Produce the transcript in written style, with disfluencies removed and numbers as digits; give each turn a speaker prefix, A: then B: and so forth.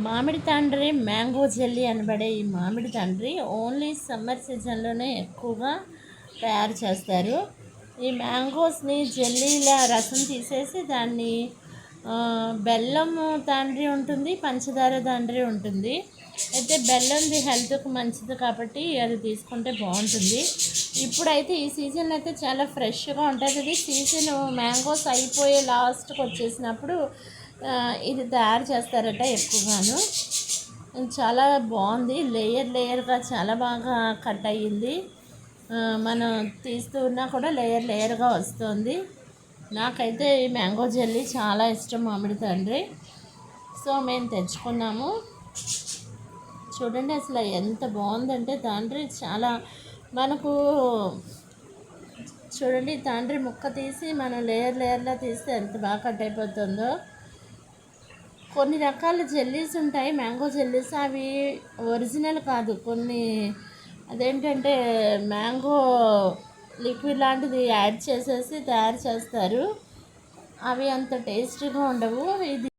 A: మామిడి తాండ్రి mango jelly అనబడే ఈ మామిడి తాండ్రి ఓన్లీ సమ్మర్ సీజన్లోనే ఎక్కువగా తయారు చేస్తారు. ఈ మ్యాంగోస్ని జెల్లీలా రసం తీసేసి దాన్ని బెల్లం తాండ్రి ఉంటుంది, పంచదార తాండ్రి ఉంటుంది. అయితే బెల్లంది హెల్త్కి మంచిది కాబట్టి అది తీసుకుంటే బాగుంటుంది. ఇప్పుడైతే ఈ సీజన్ అయితే చాలా ఫ్రెష్గా ఉంటుంది. ఇది సీజన్ మ్యాంగోస్ అయిపోయే లాస్ట్కి వచ్చేసినప్పుడు ఇది తయారు చేస్తారట ఎక్కువగాను. చాలా బాగుంది, లేయర్ లేయర్గా చాలా బాగా కట్ అయ్యింది. మనం తీస్తూ ఉన్నా కూడా లేయర్ లేయర్గా వస్తుంది. నాకైతే ఈ మ్యాంగో జెల్లీ చాలా ఇష్టం, మామిడి తాండ్రి. సో మేము తెచ్చుకున్నాము. చూడండి అసలు ఎంత బాగుందంటే తాండ్రి చాలా మనకు చూడండి, తాండ్రి ముక్క తీసి మనం లేయర్ లేయర్లా తీస్తే ఎంత బాగా కట్ అయిపోతుందో. కొన్ని రకాల జెల్లీస్ ఉంటాయి, మ్యాంగో జెల్లీస్, అవి ఒరిజినల్ కాదు. కొన్ని అదేంటంటే మ్యాంగో లిక్విడ్ లాంటిది యాడ్ చేసేసి తయారు చేస్తారు. అవి అంత టేస్టీగా ఉండవు. ఇది